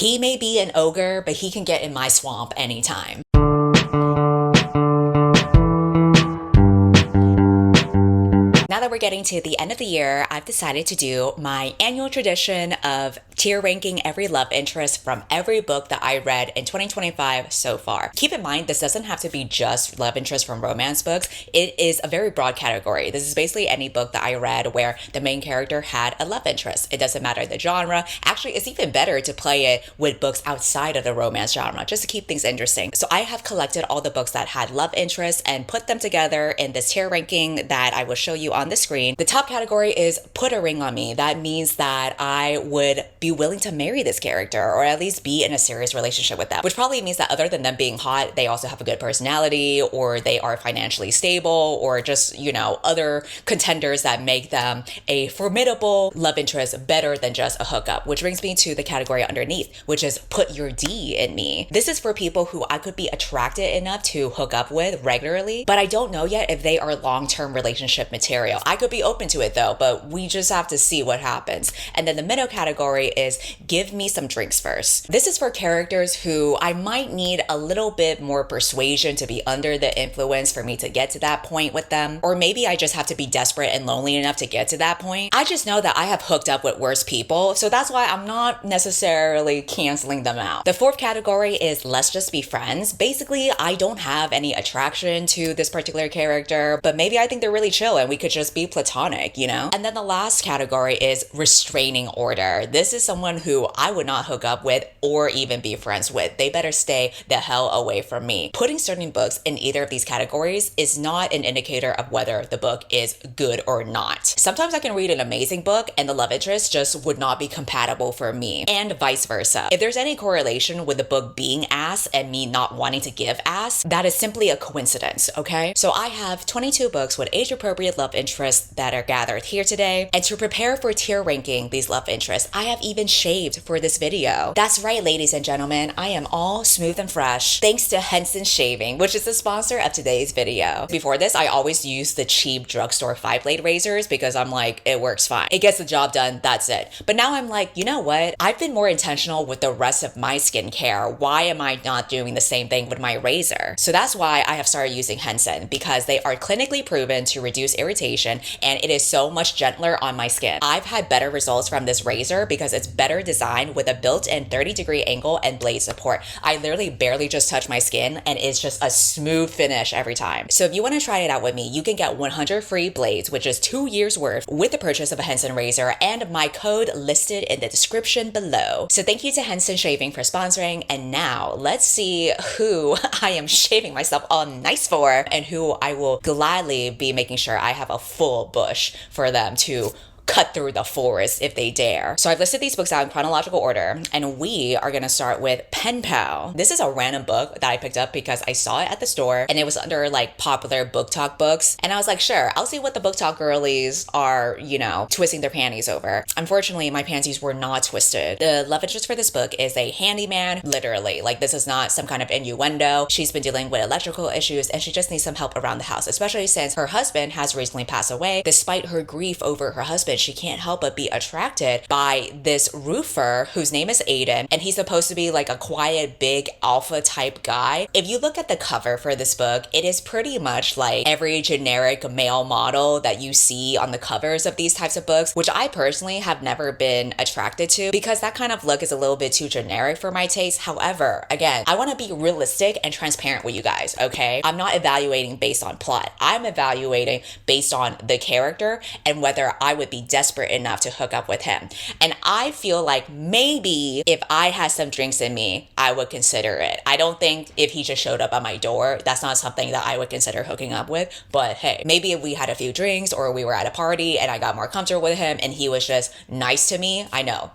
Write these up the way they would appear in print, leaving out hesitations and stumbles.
He may be an ogre, but he can get in my swamp anytime. Now that we're getting to the end of the year, I've decided to do my annual tradition of tier ranking every love interest from every book that I read in 2025 so far. Keep in mind, this doesn't have to be just love interest from romance books. It is a very broad category. This is basically any book that I read where the main character had a love interest. It doesn't matter the genre. Actually, it's even better to play it with books outside of the romance genre, just to keep things interesting. So I have collected all the books that had love interests and put them together in this tier ranking that I will show you on the screen. The top category is put a ring on me. That means that I would be willing to marry this character, or at least be in a serious relationship with them, which probably means that other than them being hot, they also have a good personality, or they are financially stable, or just, you know, other contenders that make them a formidable love interest better than just a hookup. Which brings me to the category underneath, which is put your D in me. This is for people who I could be attracted enough to hook up with regularly, but I don't know yet if they are long-term relationship material. I could be open to it though, but we just have to see what happens. And then the middle category is give me some drinks first. This is for characters who I might need a little bit more persuasion to be under the influence for me to get to that point with them. Or maybe I just have to be desperate and lonely enough to get to that point. I just know that I have hooked up with worse people, so that's why I'm not necessarily canceling them out. The fourth category is let's just be friends. Basically, I don't have any attraction to this particular character, but maybe I think they're really chill and we could just be platonic, you know? And then the last category is restraining order. This is someone who I would not hook up with or even be friends with. They better stay the hell away from me. Putting certain books in either of these categories is not an indicator of whether the book is good or not. Sometimes I can read an amazing book and the love interest just would not be compatible for me, and vice versa. If there's any correlation with the book being ass and me not wanting to give ass, that is simply a coincidence, okay? So I have 22 books with age-appropriate love interests that are gathered here today, and to prepare for tier ranking these love interests, I have even shaved for this video. That's right, ladies and gentlemen, I am all smooth and fresh thanks to Henson Shaving, which is the sponsor of today's video. Before this, I always used the cheap drugstore 5-blade razors because I'm like, it works fine. It gets the job done, that's it. But now I'm like, you know what? I've been more intentional with the rest of my skincare. Why am I not doing the same thing with my razor? So that's why I have started using Henson, because they are clinically proven to reduce irritation and it is so much gentler on my skin. I've had better results from this razor because it's better designed with a built-in 30-degree angle and blade support. I literally barely just touch my skin and it's just a smooth finish every time. So if you want to try it out with me, you can get 100 free blades, which is 2 years worth, with the purchase of a Henson razor and my code listed in the description below. So thank you to Henson Shaving for sponsoring, and now let's see who I am shaving myself all nice for and who I will gladly be making sure I have a full bush for them to cut through the forest if they dare. So I've listed these books out in chronological order, and we are gonna start with PenPal. This is a random book that I picked up because I saw it at the store and it was under like popular book talk books, and I was like, sure, I'll see what the book talk girlies are, you know, twisting their panties over. Unfortunately, my panties were not twisted. The love interest for this book is a handyman, literally. Like, this is not some kind of innuendo. She's been dealing with electrical issues and she just needs some help around the house, especially since her husband has recently passed away. Despite her grief over her husband, she can't help but be attracted by this roofer whose name is Aiden, and he's supposed to be like a quiet, big alpha type guy. If you look at the cover for this book, it is pretty much like every generic male model that you see on the covers of these types of books, which I personally have never been attracted to because that kind of look is a little bit too generic for my taste. However, again, I want to be realistic and transparent with you guys, okay? I'm not evaluating based on plot. I'm evaluating based on the character and whether I would be desperate enough to hook up with him. And I feel like maybe if I had some drinks in me, I would consider it. I don't think if he just showed up at my door, that's not something that I would consider hooking up with. But hey, maybe if we had a few drinks or we were at a party and I got more comfortable with him and he was just nice to me, I know.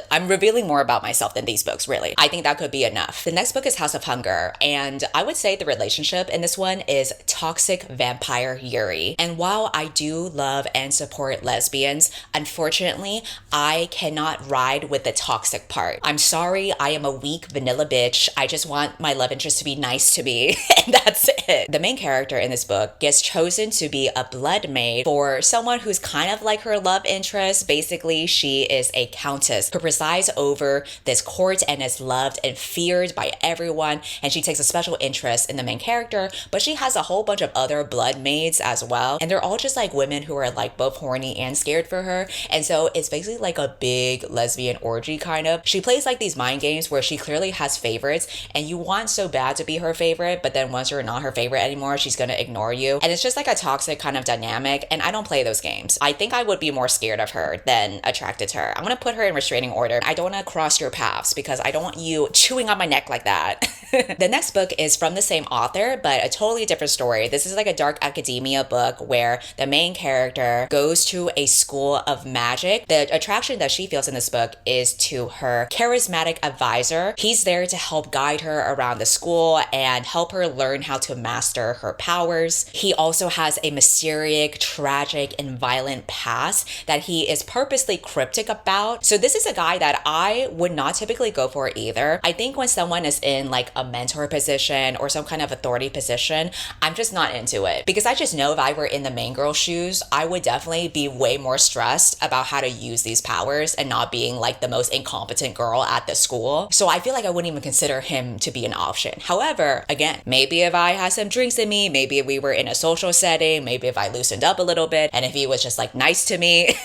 I'm revealing more about myself than these books, really. I think that could be enough. The next book is House of Hunger, and I would say the relationship in this one is toxic vampire Yuri. And while I do love and support lesbians, friends. Unfortunately, I cannot ride with the toxic part. I'm sorry, I am a weak vanilla bitch. I just want my love interest to be nice to me, and that's it. The main character in this book gets chosen to be a blood maid for someone who's kind of like her love interest. Basically, she is a countess who presides over this court and is loved and feared by everyone, and she takes a special interest in the main character, but she has a whole bunch of other blood maids as well, and they're all just like women who are like both horny and scared for her. And so it's basically like a big lesbian orgy kind of. She plays like these mind games where she clearly has favorites, and you want so bad to be her favorite, but then once you're not her favorite anymore, she's gonna ignore you. And it's just like a toxic kind of dynamic, and I don't play those games. I think I would be more scared of her than attracted to her. I'm gonna put her in restraining order. I don't want to cross your paths because I don't want you chewing on my neck like that. The next book is from the same author, but a totally different story. This is like a dark academia book where the main character goes to a school of magic. The attraction that she feels in this book is to her charismatic advisor. He's there to help guide her around the school and help her learn how to master her powers. He also has a mysterious, tragic, and violent past that he is purposely cryptic about. So this is a guy that I would not typically go for either. I think when someone is in like a mentor position or some kind of authority position, I'm just not into it, because I just know if I were in the main girl's shoes, I would definitely be way more stressed about how to use these powers and not being like the most incompetent girl at the school. So I feel like I wouldn't even consider him to be an option. However, again, maybe if I had some drinks in me, maybe if we were in a social setting, maybe if I loosened up a little bit, and if he was just like nice to me,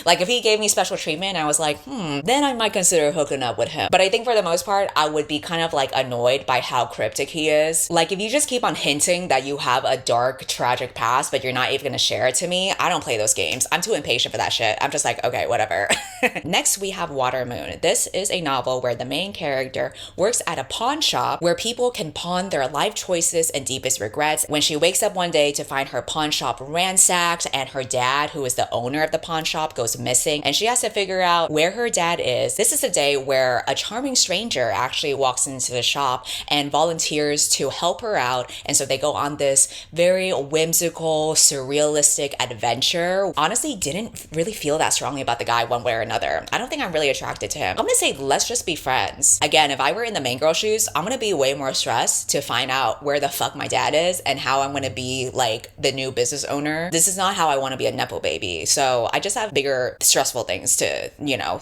like if he gave me special treatment, I was like, then I might consider hooking up with him. But I think for the most part, I would be kind of like annoyed by how cryptic he is. Like if you just keep on hinting that you have a dark, tragic past, but you're not even gonna share it to me, I don't play those games. I'm too impatient for that shit. I'm just like, okay, whatever. Next, we have Water Moon. This is a novel where the main character works at a pawn shop where people can pawn their life choices and deepest regrets. When she wakes up one day to find her pawn shop ransacked and her dad, who is the owner of the pawn shop, goes missing, and she has to figure out where her dad is. This is a day where a charming stranger actually walks into the shop and volunteers to help her out, and so they go on this very whimsical, surrealistic adventure. Honestly, didn't really feel that strongly about the guy one way or another. I don't think I'm really attracted to him. I'm gonna say let's just be friends. Again, if I were in the main girl shoes, I'm gonna be way more stressed to find out where the fuck my dad is and how I'm gonna be like the new business owner. This is not how I want to be a nepo baby. So I just have bigger stressful things to,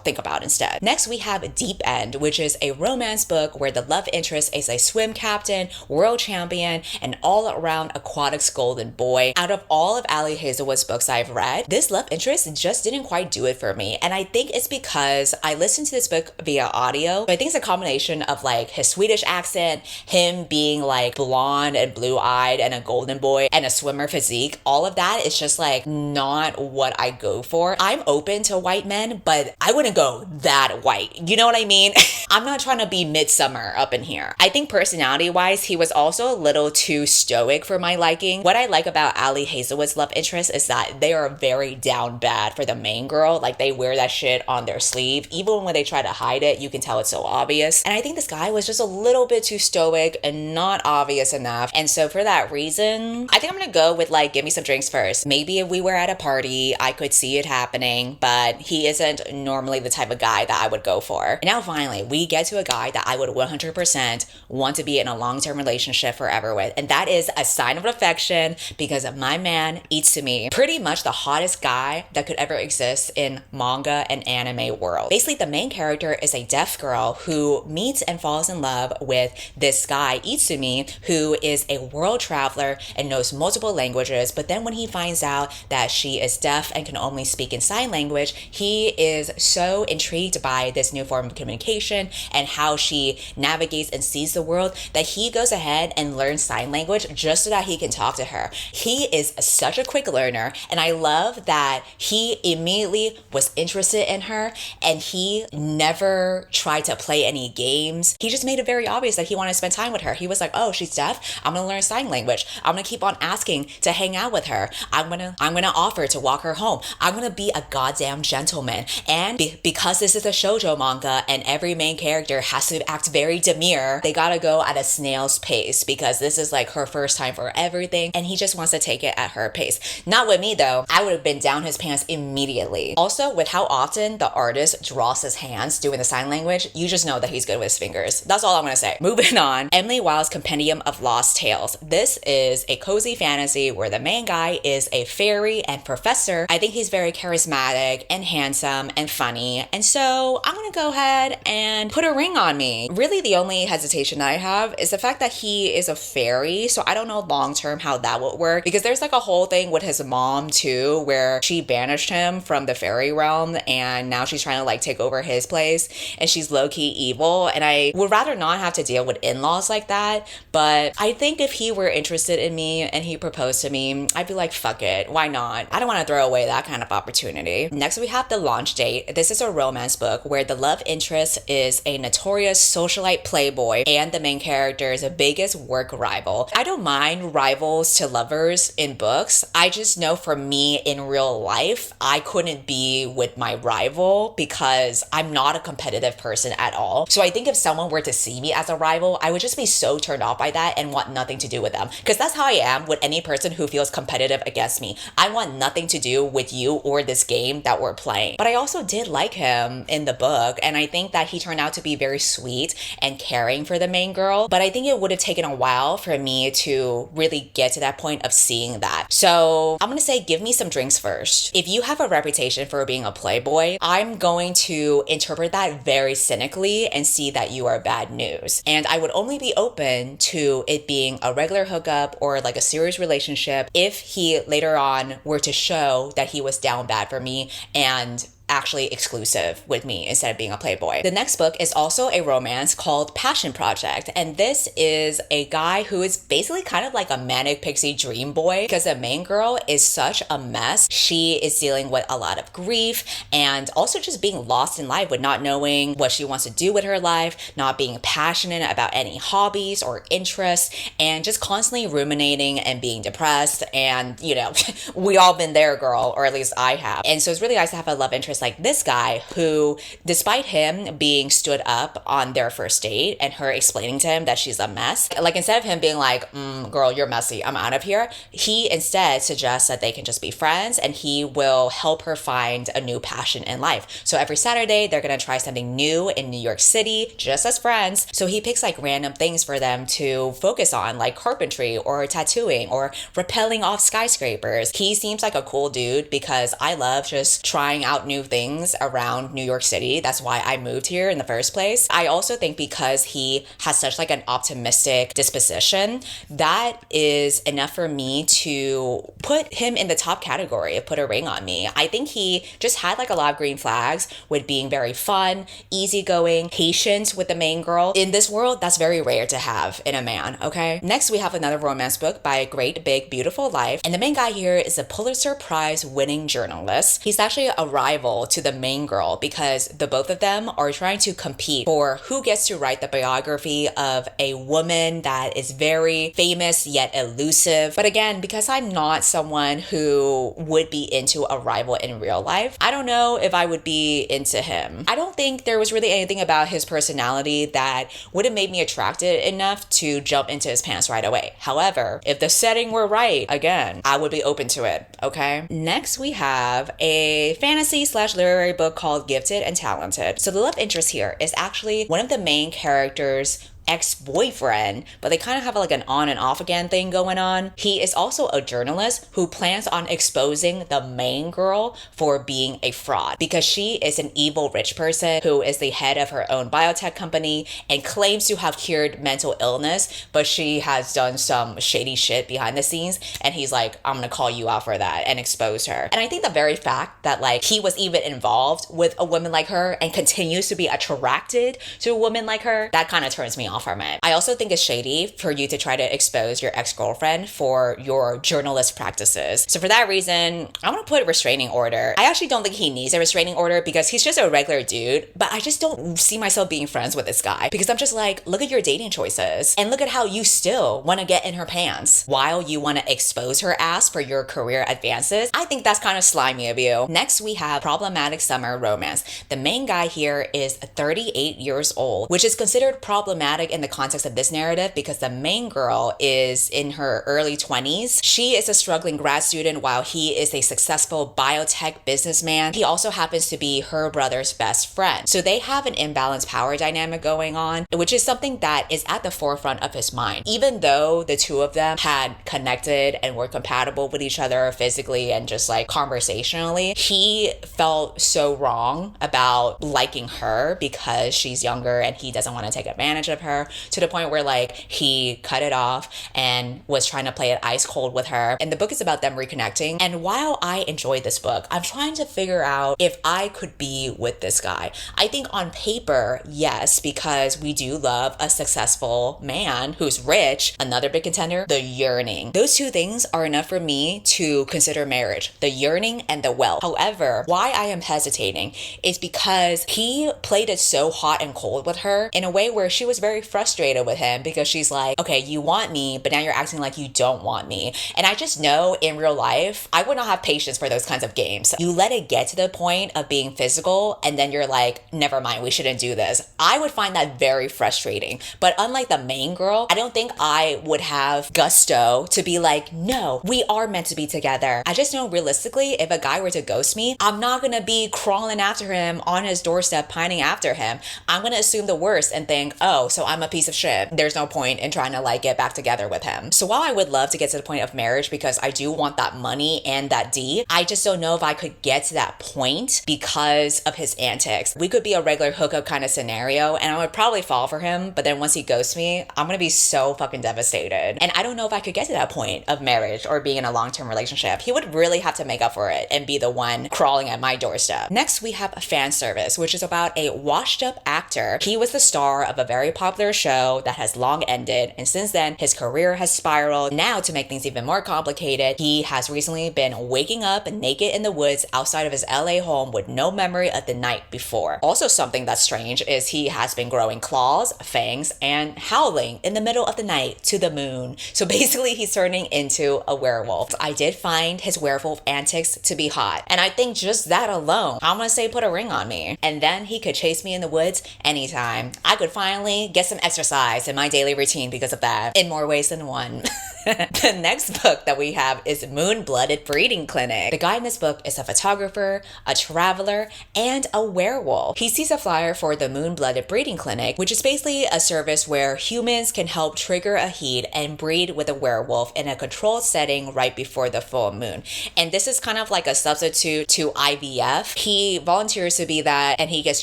think about instead. Next, we have Deep End, which is a romance book where the love interest is a swim captain, world champion, and all-around aquatics golden boy. Out of all of Ali Hazelwood's books I've read, this love interest just didn't quite do it for me. And I think it's because I listened to this book via audio. So I think it's a combination of like his Swedish accent, him being like blonde and blue-eyed and a golden boy and a swimmer physique. All of that is just like not what I go for. I'm open to white men, but I wouldn't go that white. You know what I mean? I'm not trying to be Midsummer up in here. I think personality-wise, he was also a little too stoic for my liking. What I like about Ali Hazelwood's love interest is that they are very down bad for the main girl. Like they wear that shit on their sleeve. Even when they try to hide it, you can tell it's so obvious. And I think this guy was just a little bit too stoic and not obvious enough. And so for that reason, I think I'm gonna go with like, give me some drinks first. Maybe if we were at a party, I could see it happening, but he isn't normally the type of guy that I would go for. And now finally, we get to a guy that I would 100% want to be in a long-term relationship forever with. And that is A Sign of Affection, because my man eats to me pretty much the hottest guy that could ever exist in manga and anime world. Basically, the main character is a deaf girl who meets and falls in love with this guy, Itsumi, who is a world traveler and knows multiple languages. But then when he finds out that she is deaf and can only speak in sign language, he is so intrigued by this new form of communication and how she navigates and sees the world that he goes ahead and learns sign language just so that he can talk to her. He is such a quick learner, and I love that he immediately was interested in her and he never tried to play any games. He just made it very obvious that he wanted to spend time with her. He was like, oh, she's deaf, I'm gonna learn sign language. I'm gonna keep on asking to hang out with her. I'm gonna offer to walk her home. I'm gonna be a goddamn gentleman. And because this is a shoujo manga and every main character has to act very demure, they gotta go at a snail's pace because this is like her first time for everything and he just wants to take it at her pace. Not with me though. I would have been down his pants hands immediately. Also, with how often the artist draws his hands doing the sign language, you just know that he's good with his fingers. That's all I'm gonna say. Moving on, Emily Wilde's Compendium of Lost Tales. This is a cozy fantasy where the main guy is a fairy and professor. I think he's very charismatic and handsome and funny, and so I'm gonna go ahead and put a ring on me. Really, the only hesitation I have is the fact that he is a fairy, so I don't know long term how that would work, because there's like a whole thing with his mom too, where she banished him from the fairy realm and now she's trying to like take over his place, and she's low-key evil, and I would rather not have to deal with in-laws like that. But I think if he were interested in me and he proposed to me, I'd be like, fuck it, why not? I don't want to throw away that kind of opportunity. Next, we have The Launch Date. This is a romance book where the love interest is a notorious socialite playboy and the main character's biggest work rival. I don't mind rivals to lovers in books. I just know for me in real life, I couldn't be with my rival because I'm not a competitive person at all. So I think if someone were to see me as a rival, I would just be so turned off by that and want nothing to do with them. Because that's how I am with any person who feels competitive against me. I want nothing to do with you or this game that we're playing. But I also did like him in the book, and I think that he turned out to be very sweet and caring for the main girl. But I think it would have taken a while for me to really get to that point of seeing that. So I'm gonna say give me some drinks first. If you have a reputation for being a playboy, I'm going to interpret that very cynically and see that you are bad news. And I would only be open to it being a regular hookup or like a serious relationship if he later on were to show that he was down bad for me and actually exclusive with me instead of being a playboy. The next book is also a romance called Passion Project, and this is a guy who is basically kind of like a manic pixie dream boy because the main girl is such a mess. She is dealing with a lot of grief and also just being lost in life with not knowing what she wants to do with her life, not being passionate about any hobbies or interests, and just constantly ruminating and being depressed. And you know, we all been there, girl, or at least I have. And so it's really nice to have a love interest like this guy who, despite him being stood up on their first date and her explaining to him that she's a mess, like instead of him being like, girl, you're messy, I'm out of here, he instead suggests that they can just be friends and he will help her find a new passion in life. So every Saturday, they're gonna try something new in New York City, just as friends. So he picks like random things for them to focus on, like carpentry or tattooing or rappelling off skyscrapers. He seems like a cool dude because I love just trying out new things around New York City. That's why I moved here in the first place. I also think because he has such like an optimistic disposition, that is enough for me to put him in the top category of put a ring on me. I think he just had like a lot of green flags with being very fun, easygoing, patient with the main girl. In this world, that's very rare to have in a man, okay? Next, we have another romance book by Great Big Beautiful Life, and the main guy here is a Pulitzer Prize winning journalist. He's actually a rival to the main girl because the both of them are trying to compete for who gets to write the biography of a woman that is very famous yet elusive. But again, because I'm not someone who would be into a rival in real life, I don't know if I would be into him. I don't think there was really anything about his personality that would have made me attracted enough to jump into his pants right away. However, if the setting were right, again, I would be open to it, okay? Next, we have a fantasy / literary book called Gifted and Talented. So the love interest here is actually one of the main characters' ex-boyfriend, but they kind of have like an on and off again thing going on. He is also a journalist who plans on exposing the main girl for being a fraud because she is an evil rich person who is the head of her own biotech company and claims to have cured mental illness, but she has done some shady shit behind the scenes, and he's like, I'm gonna call you out for that and expose her. And I think the very fact that like he was even involved with a woman like her and continues to be attracted to a woman like her, that kind of turns me off from it. I also think it's shady for you to try to expose your ex-girlfriend for your journalist practices. So for that reason, I'm gonna put a restraining order. I actually don't think he needs a restraining order because he's just a regular dude, but I just don't see myself being friends with this guy because I'm just like, look at your dating choices and look at how you still want to get in her pants while you want to expose her ass for your career advances. I think that's kind of slimy of you. Next, we have Problematic Summer Romance. The main guy here is 38 years old, which is considered problematic problematic in the context of this narrative because the main girl is in her early 20s. She is a struggling grad student while he is a successful biotech businessman. He also happens to be her brother's best friend. So they have an imbalanced power dynamic going on, which is something that is at the forefront of his mind. Even though the two of them had connected and were compatible with each other physically and just like conversationally, he felt so wrong about liking her because she's younger and he doesn't want to take advantage of her, to the point where like he cut it off and was trying to play it ice cold with her. And the book is about them reconnecting. And while I enjoyed this book, I'm trying to figure out if I could be with this guy. I think on paper, yes, because we do love a successful man who's rich. Another big contender, the yearning. Those two things are enough for me to consider marriage, the yearning and the wealth. However, why I am hesitating is because he played it so hot and cold with her in a way where she was very frustrated with him because she's like, okay, you want me, but now you're acting like you don't want me. And I just know in real life, I would not have patience for those kinds of games. You let it get to the point of being physical and then you're like, never mind, we shouldn't do this. I would find that very frustrating. But unlike the main girl, I don't think I would have gusto to be like, no, we are meant to be together. I just know realistically, if a guy were to ghost me, I'm not gonna be crawling after him on his doorstep, pining after him. I'm gonna assume the worst and think, oh, so I'm a piece of shit. There's no point in trying to like get back together with him. So while I would love to get to the point of marriage because I do want that money and that D, I just don't know if I could get to that point because of his antics. We could be a regular hookup kind of scenario and I would probably fall for him, but then once he ghosts me, I'm gonna be so fucking devastated. And I don't know if I could get to that point of marriage or being in a long-term relationship. He would really have to make up for it and be the one crawling at my doorstep. Next, we have fan service, which is about a washed-up actor. He was the star of a very popular show that has long ended, and since then, his career has spiraled. Now, to make things even more complicated, he has recently been waking up naked in the woods outside of his LA home with no memory of the night before. Also, something that's strange is he has been growing claws, fangs, and howling in the middle of the night to the moon. So basically, he's turning into a werewolf. I did find his werewolf antics to be hot, and I think just that alone, I'm gonna say put a ring on me. And then he could chase me in the woods anytime. I could finally get some exercise in my daily routine because of that, in more ways than one. The next book that we have is Moonblooded Breeding Clinic. The guy in this book is a photographer, a traveler, and a werewolf. He sees a flyer for the Moonblooded Breeding Clinic, which is basically a service where humans can help trigger a heat and breed with a werewolf in a controlled setting right before the full moon. And this is kind of like a substitute to IVF. He volunteers to be that and he gets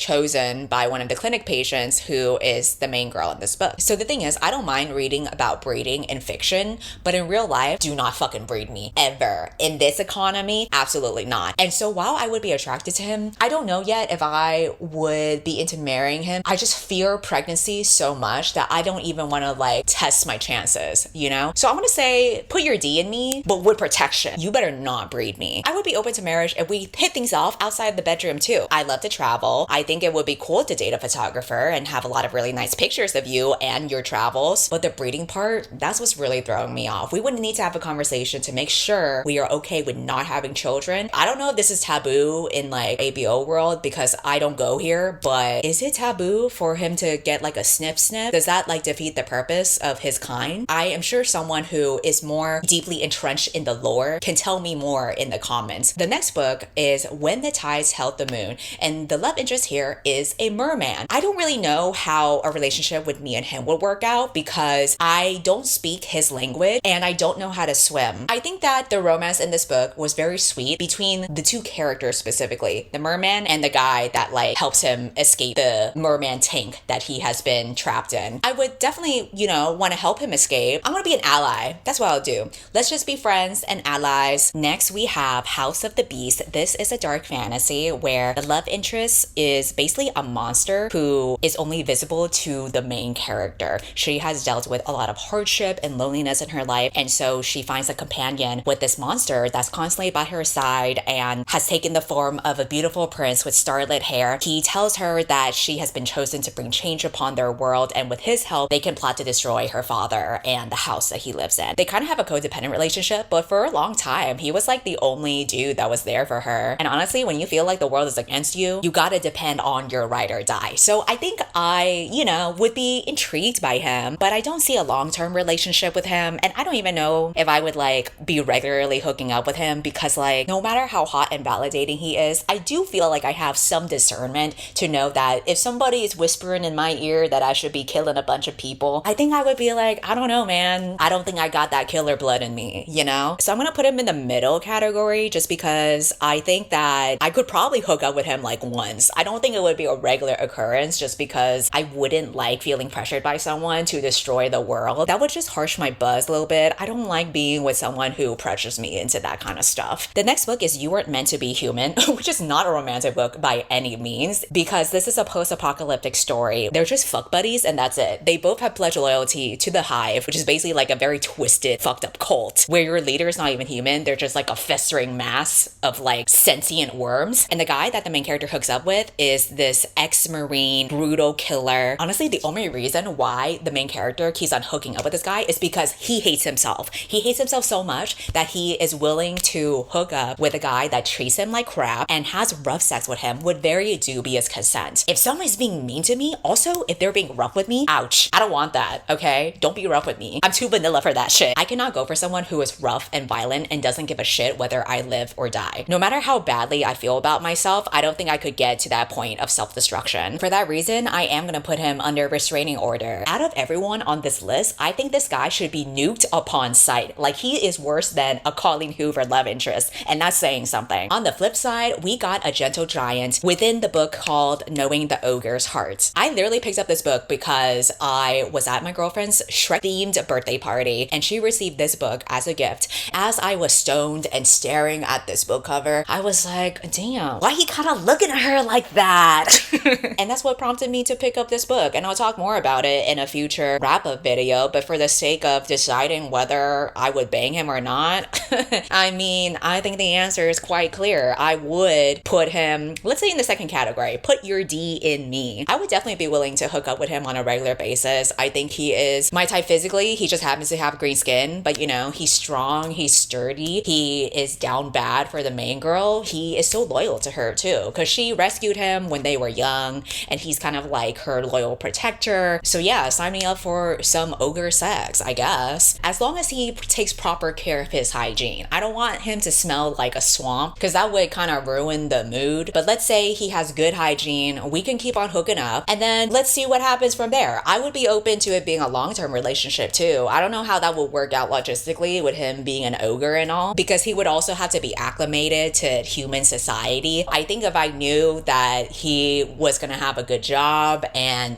chosen by one of the clinic patients who is the main girl in this book. So the thing is, I don't mind reading about breeding in fiction, but in real life, do not fucking breed me, ever. In this economy, absolutely not. And so while I would be attracted to him, I don't know yet if I would be into marrying him. I just fear pregnancy so much that I don't even want to like test my chances, you know? So I'm gonna say, put your D in me, but with protection. You better not breed me. I would be open to marriage if we hit things off outside the bedroom too. I love to travel. I think it would be cool to date a photographer and have a lot of really nice pictures of you and your travels. But the breeding part, that's what's really throwing me off. We wouldn't need to have a conversation to make sure we are okay with not having children. I don't know if this is taboo in like ABO world because I don't go here, but is it taboo for him to get like a snip? Does that like defeat the purpose of his kind? I am sure someone who is more deeply entrenched in the lore can tell me more in the comments. The next book is When the Tides Held the Moon, and the love interest here is a merman. I don't really know how a relationship with me and him would work out because I don't speak his language and I don't know how to swim. I think that the romance in this book was very sweet between the two characters specifically, the merman and the guy that like helps him escape the merman tank that he has been trapped in. I would definitely, you know, want to help him escape. I'm gonna be an ally. That's what I'll do. Let's just be friends and allies. Next, we have House of the Beast. This is a dark fantasy where the love interest is basically a monster who is only visible to the main character. She has dealt with a lot of hardship and loneliness in her her life. And so she finds a companion with this monster that's constantly by her side and has taken the form of a beautiful prince with starlit hair. He tells her that she has been chosen to bring change upon their world, and with his help, they can plot to destroy her father and the house that he lives in. They kind of have a codependent relationship, but for a long time, he was like the only dude that was there for her. And honestly, when you feel like the world is against you, you gotta depend on your ride or die. So I think I, would be intrigued by him, but I don't see a long-term relationship with him. And I don't even know if I would like be regularly hooking up with him, because like no matter how hot and validating he is, I do feel like I have some discernment to know that if somebody is whispering in my ear that I should be killing a bunch of people, I think I would be like, I don't know, man. I don't think I got that killer blood in me, So I'm gonna put him in the middle category just because I think that I could probably hook up with him like once. I don't think it would be a regular occurrence just because I wouldn't like feeling pressured by someone to destroy the world. That would just harsh my buzz a little bit. I don't like being with someone who pressures me into that kind of stuff. The next book is You Weren't Meant to Be Human, which is not a romantic book by any means, because this is a post-apocalyptic story. They're just fuck buddies and that's it. They both have pledged loyalty to the Hive, which is basically like a very twisted, fucked up cult where your leader is not even human. They're just like a festering mass of like sentient worms. And the guy that the main character hooks up with is this ex-Marine brutal killer. Honestly, the only reason why the main character keeps on hooking up with this guy is because he hates himself. He hates himself so much that he is willing to hook up with a guy that treats him like crap and has rough sex with him with very dubious consent. If someone's being mean to me, also if they're being rough with me, ouch. I don't want that, okay? Don't be rough with me. I'm too vanilla for that shit. I cannot go for someone who is rough and violent and doesn't give a shit whether I live or die. No matter how badly I feel about myself, I don't think I could get to that point of self-destruction. For that reason, I am gonna put him under restraining order. Out of everyone on this list, I think this guy should be nuked upon sight. Like, he is worse than a Colleen Hoover love interest, and that's saying something. On the flip side, we got a gentle giant within the book called Knowing the Ogre's Heart. I literally picked up this book because I was at my girlfriend's Shrek-themed birthday party, and she received this book as a gift. As I was stoned and staring at this book cover, I was like, damn, why he kind of looking at her like that? And that's what prompted me to pick up this book, and I'll talk more about it in a future wrap-up video, but for the sake of deciding whether I would bang him or not, I mean, I think the answer is quite clear. I would put him, let's say in the second category, put your D in me. I would definitely be willing to hook up with him on a regular basis. I think he is my type physically. He just happens to have green skin, but he's strong, he's sturdy, he is down bad for the main girl. He is so loyal to her too, because she rescued him when they were young, and he's kind of like her loyal protector. So yeah, sign me up for some ogre sex, I guess. As long as he takes proper care of his hygiene. I don't want him to smell like a swamp, because that would kind of ruin the mood. But let's say he has good hygiene, we can keep on hooking up, and then let's see what happens from there. I would be open to it being a long-term relationship too. I don't know how that would work out logistically with him being an ogre and all, because he would also have to be acclimated to human society. I think if I knew that he was gonna have a good job and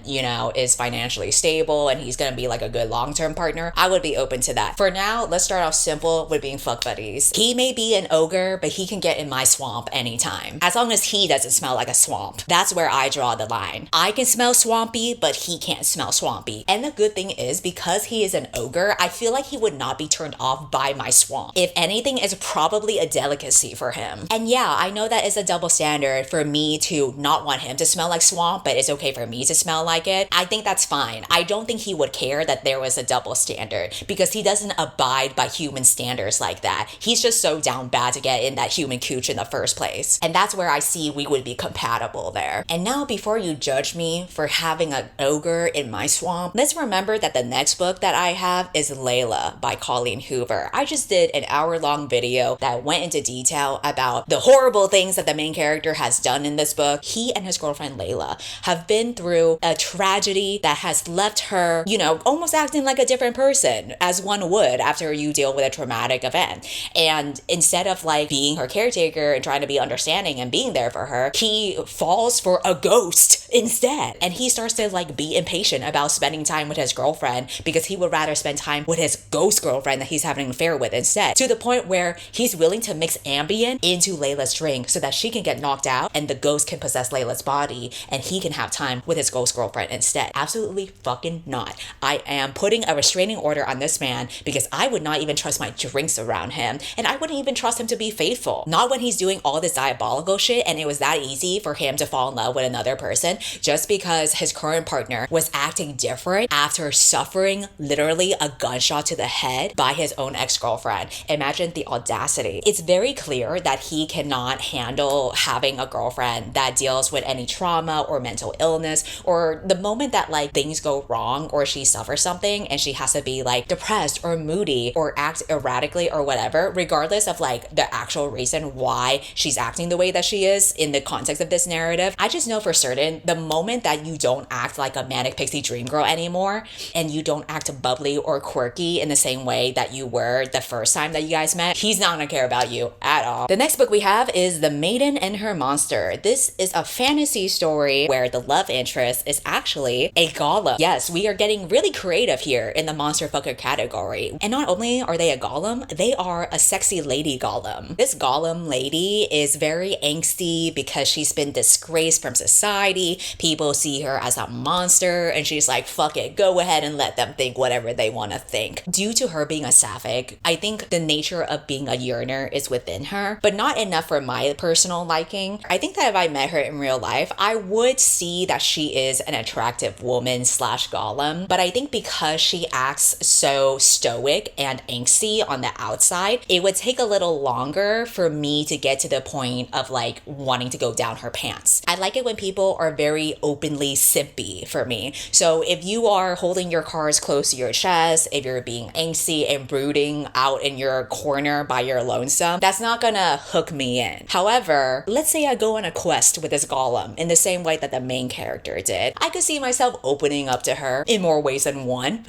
is financially stable and he's gonna be like a good long-term partner, I would be open to that. For now, let's start off simple with being fuck buddies. He may be an ogre, but he can get in my swamp anytime, as long as he doesn't smell like a swamp. That's where I draw the line. I can smell swampy, but he can't smell swampy. And the good thing is, because he is an ogre, I feel like he would not be turned off by my swamp. If anything, it's probably a delicacy for him. And yeah, I know that is a double standard for me to not want him to smell like swamp, but it's okay for me to smell like it. I think that's fine. I don't think he would care that there was a double standard, because he doesn't abide by human standards like that. He's just so down bad to get in that human cooch in the first place. And that's where I see we would be compatible there. And now, before you judge me for having an ogre in my swamp, let's remember that the next book that I have is Leila by Colleen Hoover. I just did an hour-long video that went into detail about the horrible things that the main character has done in this book. He and his girlfriend Leila have been through a tragedy that has left her, almost acting like a different person, as one would after you deal with a traumatic event. And instead of like being her caretaker and trying to be understanding and being there for her, he falls for a ghost instead. And he starts to like be impatient about spending time with his girlfriend, because he would rather spend time with his ghost girlfriend that he's having an affair with instead, to the point where he's willing to mix Ambien into Layla's drink so that she can get knocked out and the ghost can possess Layla's body and he can have time with his ghost girlfriend instead. Absolutely fucking not. I am putting a restraining order on this this man because I would not even trust my drinks around him, and I wouldn't even trust him to be faithful. Not when he's doing all this diabolical shit and it was that easy for him to fall in love with another person just because his current partner was acting different after suffering literally a gunshot to the head by his own ex-girlfriend. Imagine the audacity. It's very clear that he cannot handle having a girlfriend that deals with any trauma or mental illness, or the moment that like things go wrong or she suffers something and she has to be like depressed or moody or act erratically or whatever, regardless of like the actual reason why she's acting the way that she is in the context of this narrative. I just know for certain the moment that you don't act like a manic pixie dream girl anymore and you don't act bubbly or quirky in the same way that you were the first time that you guys met, he's not gonna care about you at all. The next book we have is The Maiden and Her Monster. This is a fantasy story where the love interest is actually a golem. Yes, we are getting really creative here in the monster fucker category. And not only are they a golem, they are a sexy lady golem. This golem lady is very angsty because she's been disgraced from society. People see her as a monster and she's like, fuck it, go ahead and let them think whatever they want to think. Due to her being a sapphic, I think the nature of being a yearner is within her, but not enough for my personal liking. I think that if I met her in real life, I would see that she is an attractive woman slash golem, but I think because she acts so stoic and angsty on the outside, it would take a little longer for me to get to the point of like wanting to go down her pants. I like it when people are very openly simpy for me. So if you are holding your cards close to your chest, if you're being angsty and brooding out in your corner by your lonesome, that's not gonna hook me in. However, let's say I go on a quest with this golem in the same way that the main character did. I could see myself opening up to her in more ways than one.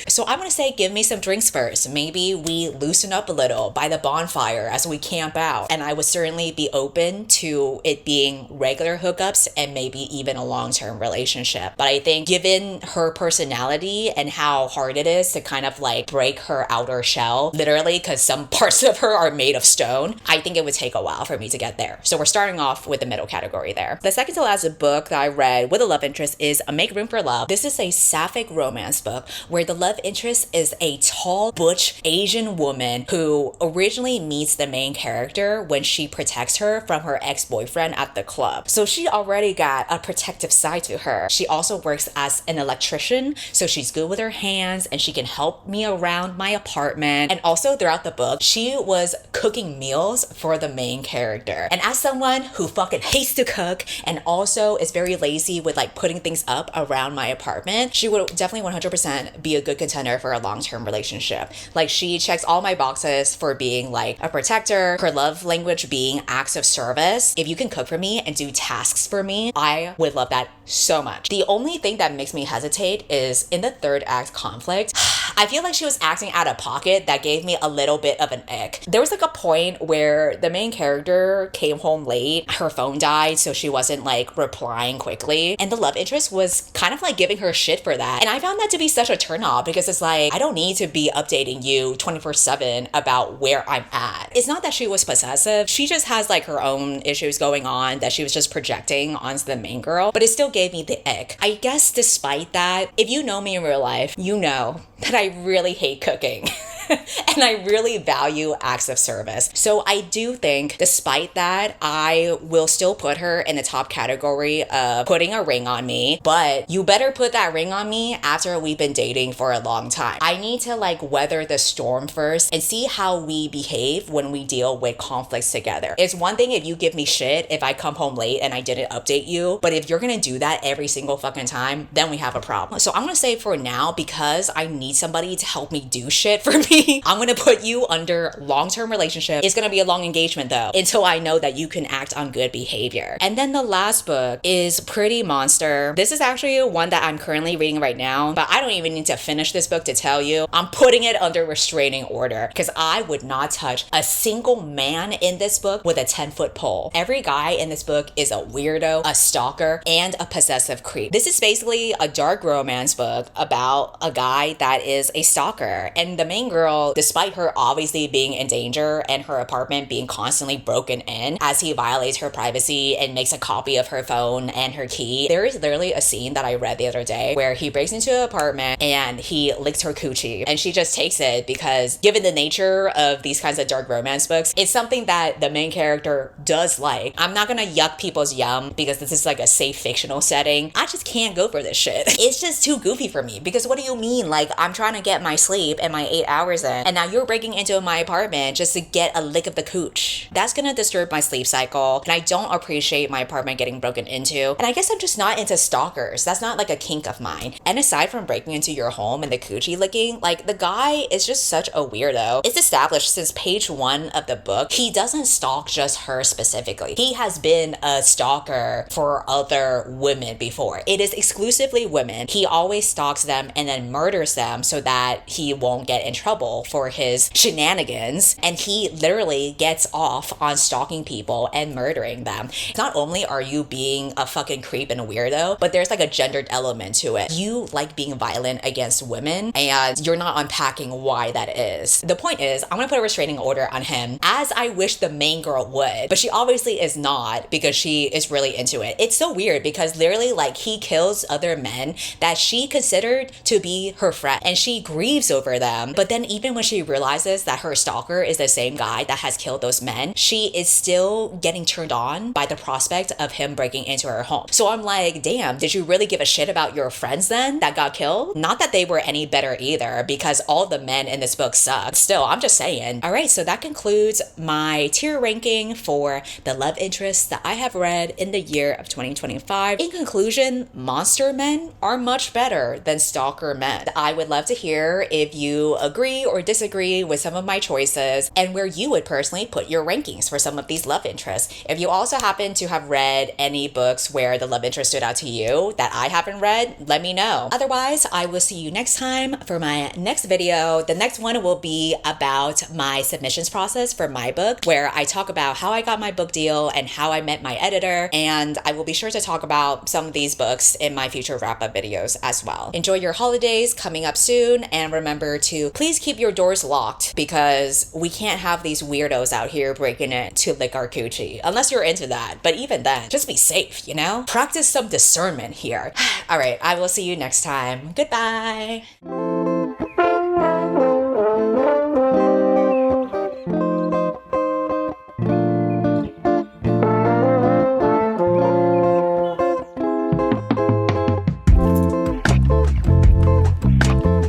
So I'm gonna say give me some drinks first. Maybe we loosen up a little by the bonfire as we camp out, and I would certainly be open to it being regular hookups and maybe even a long-term relationship. But I think given her personality and how hard it is to kind of like break her outer shell, literally, because some parts of her are made of stone, I think it would take a while for me to get there. So we're starting off with the middle category there. The second to last book that I read with a love interest is A Make Room for Love. This is a sapphic romance book where the love interest is a tall, butch Asian woman who originally meets the main character when she protects her from her ex-boyfriend at the club. So she already got a protective side to her. She also works as an electrician, so she's good with her hands and she can help me around my apartment. And also throughout the book, she was cooking meals for the main character. And as someone who fucking hates to cook and also is very lazy with like putting things up around my apartment, she would definitely 100% be a good contender for a long-term relationship. Like, she checks all my boxes for being like a protector, her love language being acts of service. If you can cook for me and do tasks for me, I would love that so much. The only thing that makes me hesitate is in the third act conflict. I feel like she was acting out of pocket. That gave me a little bit of an ick. There was like a point where the main character came home late, her phone died, so she wasn't like replying quickly, and the love interest was kind of like giving her shit for that. And I found that to be such a turnoff because it's like, I don't need to be updating you 24/7 about where I'm at. It's not that she was possessive. She just has like her own issues going on that she was just projecting onto the main girl, but it still gave me the ick. I guess despite that, if you know me in real life, you know that I really hate cooking. And I really value acts of service. So I do think despite that, I will still put her in the top category of putting a ring on me, but you better put that ring on me after we've been dating for a long time. I need to like weather the storm first and see how we behave when we deal with conflicts together. It's one thing if you give me shit if I come home late and I didn't update you, but if you're gonna do that every single fucking time, then we have a problem. So I'm gonna say for now, because I need somebody to help me do shit for me, I'm gonna put you under long-term relationship. It's gonna be a long engagement though, until I know that you can act on good behavior. And then the last book is Pretty Monster. This is actually one that I'm currently reading right now, but I don't even need to finish this book to tell you. I'm putting it under restraining order because I would not touch a single man in this book with a 10-foot pole. Every guy in this book is a weirdo, a stalker, and a possessive creep. This is basically a dark romance book about a guy that is a stalker, and the main girl girl, despite her obviously being in danger and her apartment being constantly broken in as he violates her privacy and makes a copy of her phone and her key. There is literally a scene that I read the other day where he breaks into an apartment and he licks her coochie, and she just takes it because, given the nature of these kinds of dark romance books, it's something that the main character does like. I'm not gonna yuck people's yum because this is like a safe fictional setting. I just can't go for this shit. It's just too goofy for me, because what do you mean? Like, I'm trying to get my sleep and my 8 hours in, and now you're breaking into my apartment just to get a lick of the cooch. That's gonna disturb my sleep cycle, and I don't appreciate my apartment getting broken into. And I guess I'm just not into stalkers. That's not like a kink of mine. And aside from breaking into your home and the coochie licking, like, the guy is just such a weirdo. It's established since page 1 of the book, he doesn't stalk just her specifically. He has been a stalker for other women before. It is exclusively women. He always stalks them and then murders them so that he won't get in trouble for his shenanigans. And he literally gets off on stalking people and murdering them. Not only are you being a fucking creep and a weirdo, but there's like a gendered element to it. You like being violent against women, and you're not unpacking why that is. The point is, I'm gonna put a restraining order on him, as I wish the main girl would, but she obviously is not, because she is really into it. It's so weird because literally, like, he kills other men that she considered to be her friend, and she grieves over them. But then even when she realizes that her stalker is the same guy that has killed those men, she is still getting turned on by the prospect of him breaking into her home. So I'm like, damn, did you really give a shit about your friends then that got killed? Not that they were any better either, because all the men in this book suck. Still, I'm just saying. All right, so that concludes my tier ranking for the love interests that I have read in the year of 2025. In conclusion, monster men are much better than stalker men. I would love to hear if you agree or disagree with some of my choices and where you would personally put your rankings for some of these love interests. If you also happen to have read any books where the love interest stood out to you that I haven't read, let me know. Otherwise, I will see you next time for my next video. The next one will be about my submissions process for my book, where I talk about how I got my book deal and how I met my editor, and I will be sure to talk about some of these books in my future wrap-up videos as well. Enjoy your holidays coming up soon, and remember to please keep your doors locked, because we can't have these weirdos out here breaking it to lick our coochie, unless you're into that. But even then, just be safe, you know? Practice some discernment here. All right, I will see you next time. Goodbye.